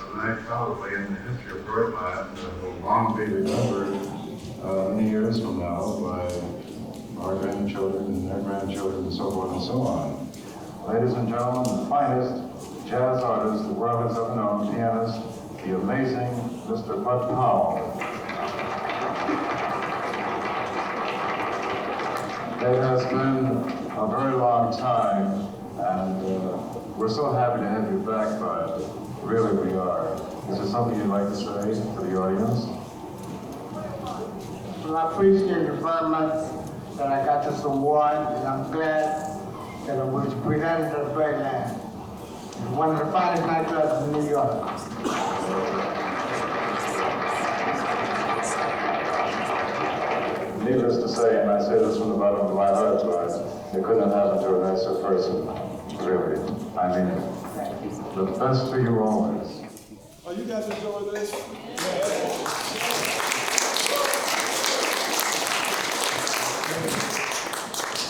tonight, probably in the history of Birdland, will long be remembered many years from now by our grandchildren and their grandchildren and so forth and so on. Ladies and gentlemen, the finest jazz artist the world has ever known, pianist, the amazing Mr. Bud Powell. It has been a very long time, and we're so happy to have you back, Bud. Really, we are. Is there something you'd like to say to the audience? Well, I appreciate it very much that I got this award, and I'm glad that it was presented at Birdland. One of the finest nightclubs in New York. Needless to say, and I say this from the bottom of my heart, but it couldn't have happened to a nicer person, really. I mean it. The best to you always. Oh, you guys enjoy this?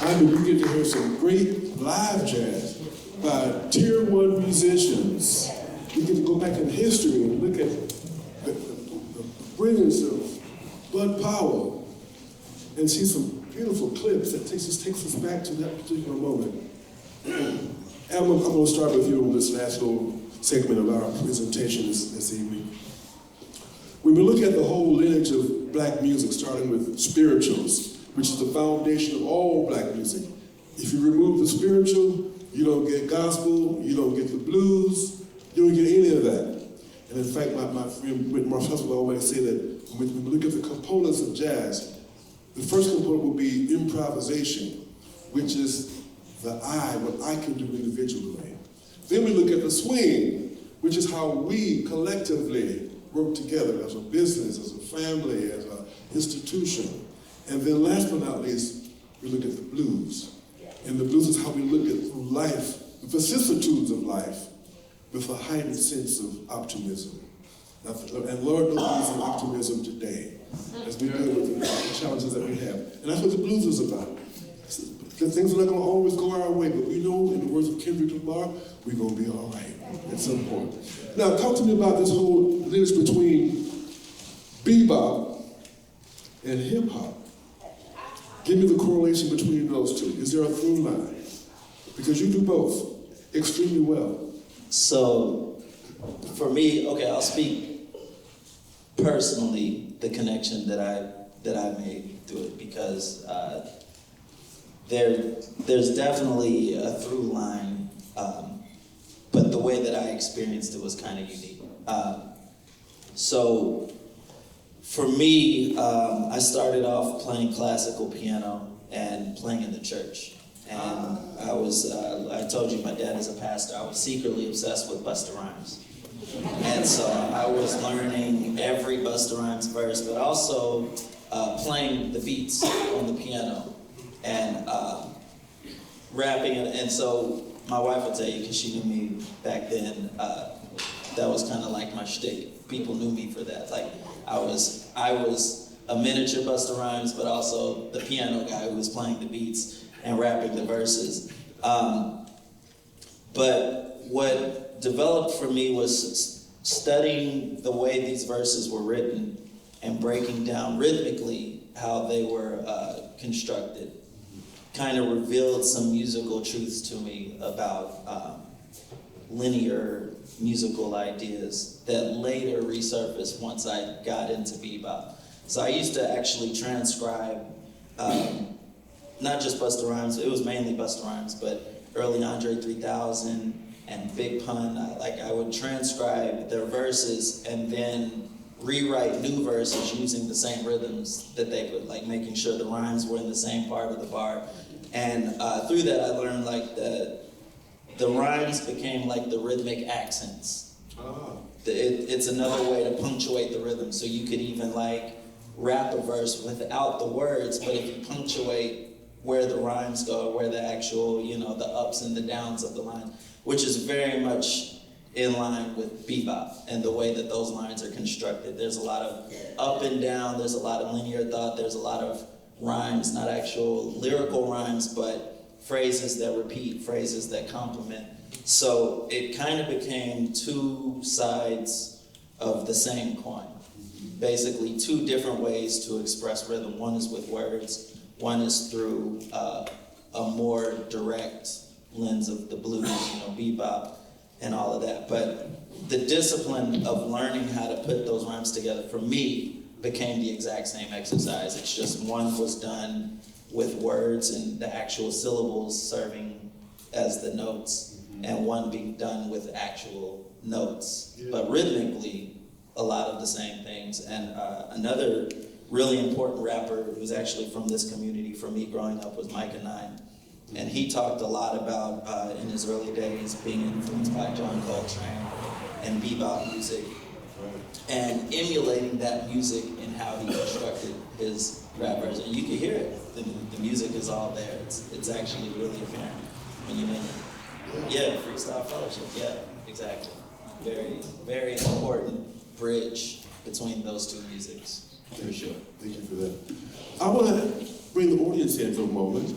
I mean, you get to hear some great live jazz by Tier 1 musicians. You get to go back in history and look at the brilliance of Bud Powell and see some beautiful clips that takes us back to that particular moment. And I'm going to start with you on this last little segment of our presentation this evening. When we look at the whole lineage of black music, starting with spirituals, which is the foundation of all black music. If you remove the spiritual, you don't get gospel, you don't get the blues, you don't get any of that. And in fact, my friend Whit Marshall will always say that when we look at the components of jazz, the first component will be improvisation, which is the I, what I can do individually. Then we look at the swing, which is how we collectively work together as a business, as a family, as an institution. And then last but not least, we look at the blues. And the blues is how we look at life, the vicissitudes of life, with a heightened sense of optimism. And Lord knows an optimism today as we deal with the challenges that we have. And that's what the blues is about. The things are not going to always go our way, but we know, in the words of Kendrick Lamar, we're going to be all right at some point. Now, talk to me about this whole lineage between bebop and hip-hop. Give me the correlation between those two. Is there a through line? Because you do both extremely well. So, for me, okay, I'll speak personally, the connection that I made through it, because there's definitely a through line, but the way that I experienced it was kind of unique. So, for me, I started off playing classical piano and playing in the church. And I told you my dad is a pastor. I was secretly obsessed with Busta Rhymes. And so I was learning every Busta Rhymes verse, but also playing the beats on the piano and rapping. And so my wife would tell you, because she knew me back then, that was kind of like my shtick. People knew me for that. Like, I was a miniature Busta Rhymes, but also the piano guy who was playing the beats and rapping the verses. But what developed for me was studying the way these verses were written and breaking down rhythmically how they were constructed. Kind of revealed some musical truths to me about linear musical ideas that later resurfaced once I got into bebop. So I used to actually transcribe not just Busta Rhymes, it was mainly Busta Rhymes, but early Andre 3000 and Big Pun. I would transcribe their verses and then rewrite new verses using the same rhythms that they put, like making sure the rhymes were in the same part of the bar. And through that I learned like the rhymes became like the rhythmic accents. It's another way to punctuate the rhythm. So you could even like rap a verse without the words, but if you punctuate where the rhymes go, where the actual, the ups and the downs of the line, which is very much in line with bebop and the way that those lines are constructed. There's a lot of up and down, there's a lot of linear thought, there's a lot of rhymes, not actual lyrical rhymes, but phrases that repeat, phrases that complement. So it kind of became two sides of the same coin. Basically, two different ways to express rhythm. One is with words, one is through a more direct lens of the blues, bebop and all of that. But the discipline of learning how to put those rhymes together, for me, became the exact same exercise. It's just one was done with words and the actual syllables serving as the notes, and one being done with actual notes. But rhythmically, a lot of the same things. And another really important rapper who's actually from this community for me growing up was Micah 9. And he talked a lot about, in his early days, being influenced by John Coltrane and bebop music, and emulating that music in how he constructed his rappers. And you can hear it. The music is all there. It's actually really apparent when you name it. Yeah, freestyle fellowship. Yeah, exactly. Very, very important bridge between those two musics, for sure. Thank you for that. I want to bring the audience in for a moment.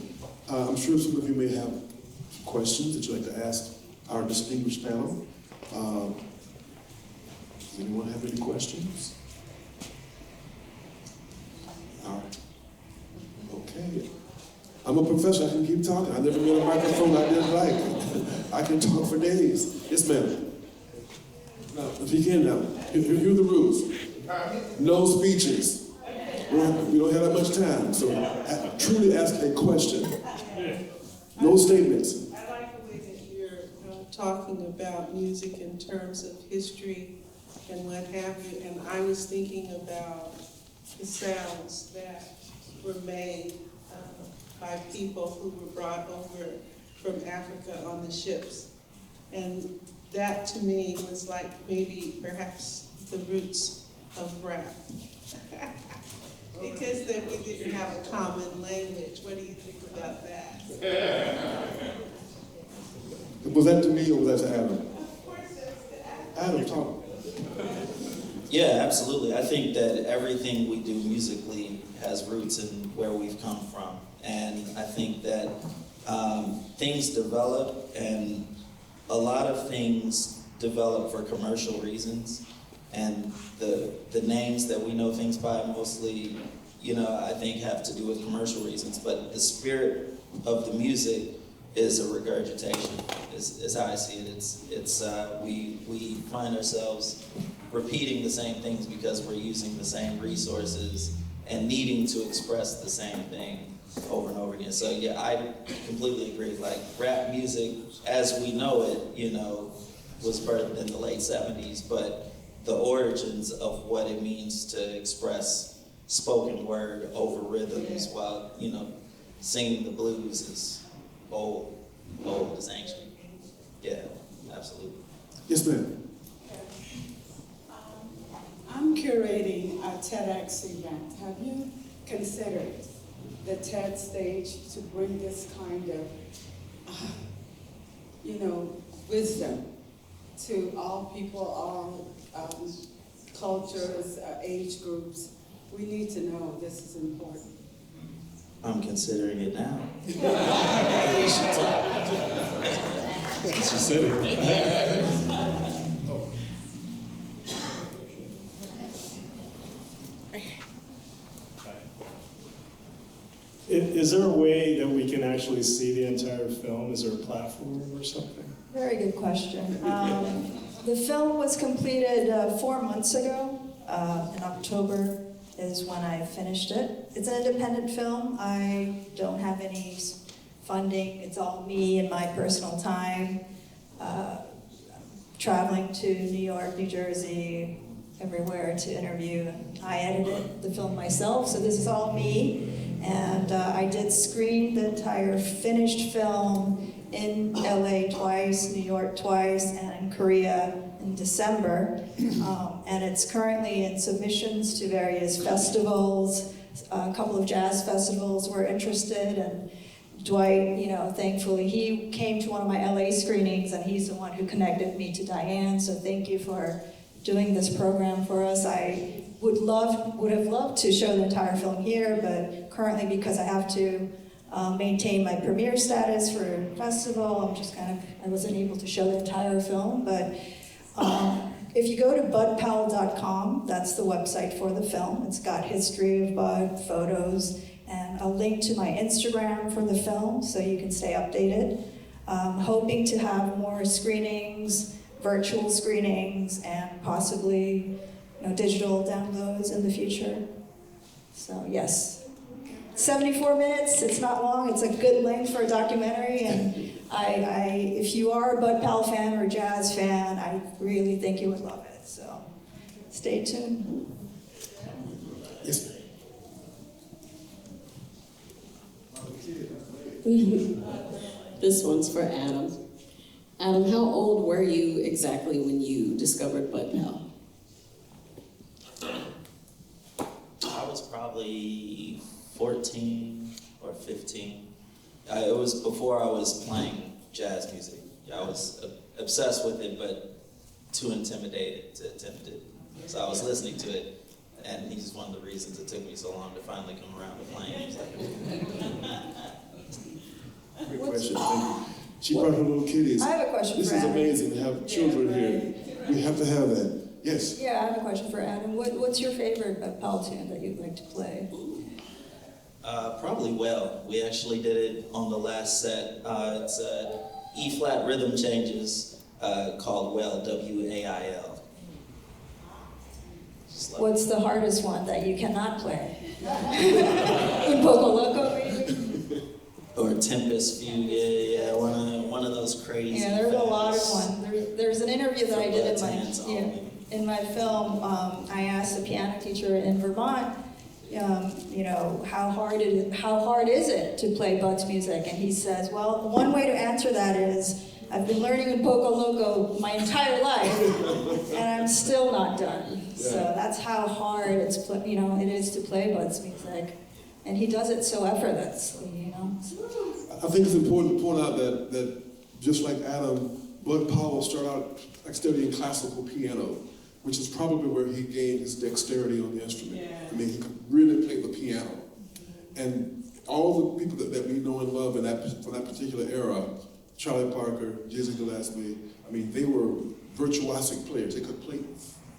I'm sure some of you may have questions that you'd like to ask our distinguished panel. Does anyone have any questions? All right. Okay. I'm a professor. I can keep talking. I never met a microphone I didn't like. I can talk for days. Yes, ma'am. Now, if you can now, here are the rules. No speeches. We don't have that much time, so truly ask a question. No statements. I like the way that you're talking about music in terms of history and what have you, and I was thinking about the sounds that were made by people who were brought over from Africa on the ships. And that to me was like maybe perhaps the roots of rap. Because then we didn't have a common language. What do you think about that? Was that to me or was that to Adam? Of course that's the Adam, talk. Yeah, absolutely. I think that everything we do musically has roots in where we've come from. And I think that things develop, and a lot of things develop for commercial reasons. And the names that we know things by mostly, I think have to do with commercial reasons. But the spirit of the music is a regurgitation, is how I see it. We find ourselves repeating the same things because we're using the same resources and needing to express the same thing over and over again. So yeah, I completely agree. Like rap music, as we know it, was birthed in the late 70s, but the origins of what it means to express spoken word over rhythms while, singing the blues is old as ancient. Yeah, absolutely. Yes, ma'am. I'm curating a TEDx event. Have you considered the TED stage to bring this kind of, wisdom to all people, all cultures, age groups? We need to know this is important. I'm considering it now. She said it. Is there a way that we can actually see the entire film? Is there a platform or something? Very good question. The film was completed 4 months ago. In October is when I finished it. It's an independent film. I don't have any funding. It's all me and my personal time. Traveling to New York, New Jersey, everywhere to interview. And I edited the film myself, so this is all me. And I did screen the entire finished film in LA twice, New York twice, and in Korea in December. And it's currently in submissions to various festivals. A couple of jazz festivals were interested, and Dwight, thankfully, he came to one of my LA screenings, and he's the one who connected me to Diane, so thank you for doing this program for us. I would have loved to show the entire film here, but currently, because I have to maintain my premiere status for a festival. I wasn't able to show the entire film, but if you go to budpowell.com, that's the website for the film. It's got history of Bud, photos, and a link to my Instagram for the film, so you can stay updated. Hoping to have more screenings, virtual screenings, and possibly digital downloads in the future. So yes. 74 minutes, it's not long, it's a good length for a documentary, and if you are a Bud Powell fan or a jazz fan, I really think you would love it, so stay tuned. Yes. This one's for Adam. Adam, how old were you exactly when you discovered Bud Powell? I was probably 14 or 15. It was before I was playing jazz music. I was obsessed with it, but too intimidated to attempt it. So I was listening to it, and he's one of the reasons it took me so long to finally come around to playing music. Great question, thank you. She brought her little kitties. I have a question This for is Adam. amazing to have children here. We have to have that. Yes. Yeah, I have a question for Adam. What's your favorite Bud Powell tune that you'd like to play? Probably Well. We actually did it on the last set. It's E-flat rhythm changes called Well, W-A-I-L. What's the hardest one that you cannot play? Un Poco Loco, maybe? Or Tempest Fugue, yeah, one of those crazy. Yeah, there's a lot of fast- ones. There's an interview that I did From hands on. in my film. I asked a piano teacher in Vermont, how hard is it to play Bud's music? And he says, well, one way to answer that is, I've been learning in Poco Loco my entire life, and I'm still not done. Yeah. So that's how hard it is to play Bud's music, and he does it so effortlessly. I think it's important to point out that just like Adam, Bud Powell started out like studying classical piano, which is probably where he gained his dexterity on the instrument. Yeah. I mean, he could really play the piano. And all the people that we know and love from that particular era, Charlie Parker, Dizzy Gillespie, I mean, they were virtuosic players. They could play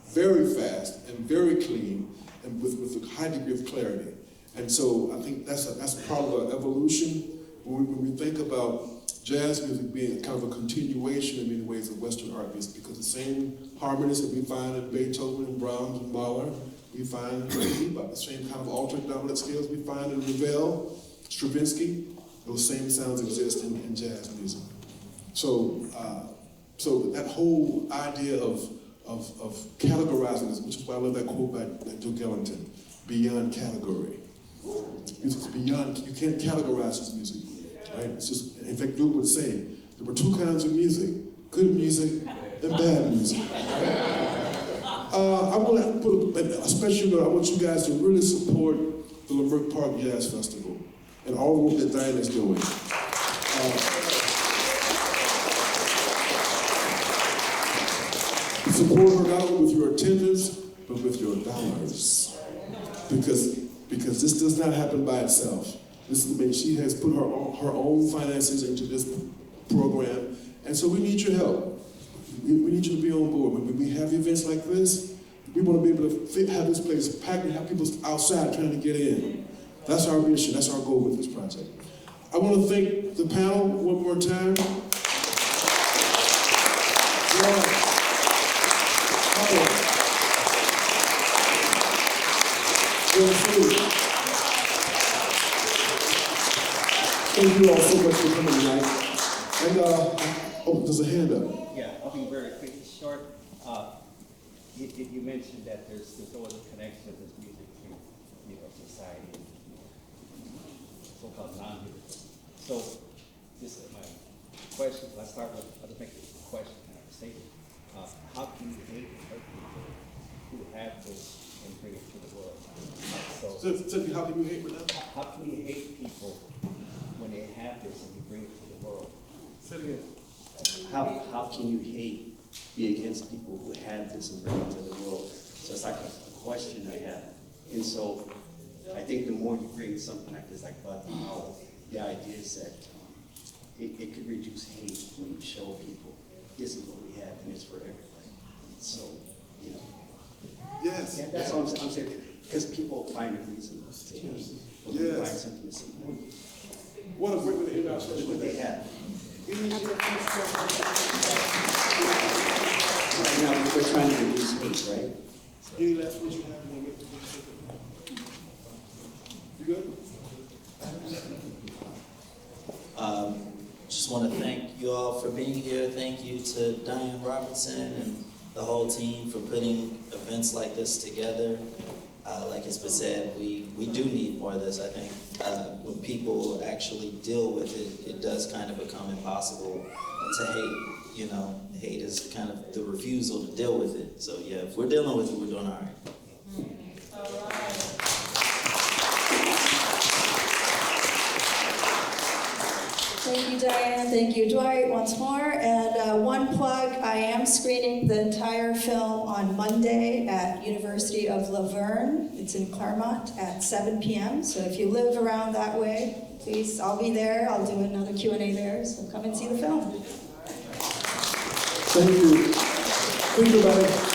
very fast and very clean and with a high degree of clarity. And so I think that's part of our evolution. When we think about jazz music being kind of a continuation in many ways of Western art music, because the same harmonies that we find in Beethoven and Brahms and Mahler, we find in bebop, the same kind of alternate dominant scales we find in Ravel, Stravinsky. Those same sounds exist in jazz music. So that whole idea of categorizing this, which is why I love that quote by Duke Ellington, beyond category. Music's beyond, you can't categorize this music, right? It's just, in fact, Duke would say, there were two kinds of music, good music and bad music. I want to put a special note. I want you guys to really support the Leimert Park Jazz Festival and all the work that Diana's doing. Support her not only with your attendance, but with your dollars. Because this does not happen by itself. She has put her own finances into this program, and so we need your help. We need you to be on board. When we have events like this, we want to be able to have this place packed and have people outside trying to get in. That's our mission, that's our goal with this project. I want to thank the panel one more time. Thank you all so much for coming tonight. And there's a hand up. Yeah, I'll be very quick and short. You mentioned that there's always a connection of this music to society and so-called non-music. So this is my question. Let's start with, I'll make a question kind of a statement. How can you hate and hurt people who have this and bring it to the world? So how can you hate with that? How can you hate people when they have this and you bring it to the world? Say it again. How can you be against people who have this and bring it to the world? So it's like a question I have. And so I think the more you bring something like this, like Bud Powell, the idea is that it could reduce hate when you show people this is what we have and it's for everybody. So, you know. Yes. Yeah, that's all I'm saying. Because people find a reason to hate. When they find something to say, What a great way to end our look session. what they have. Right now, we're trying to reduce hate, right? Any last words you have? You good? Just want to thank you all for being here. Thank you to Diane Robertson and the whole team for putting events like this together. Like it's been said, we do need more of this. I think when people actually deal with it, it does kind of become impossible to hate. You know, hate is kind of the refusal to deal with it. So yeah, if we're dealing with it, we're doing all right. All right. Thank you, Diane. Thank you, Dwight, once more. And one plug, I am screening the entire film on Monday at University of Laverne. It's in Claremont at 7 p.m. So if you live around that way, please, I'll be there. I'll do another Q&A there, so come and see the film. Thank you. Thank you, everybody.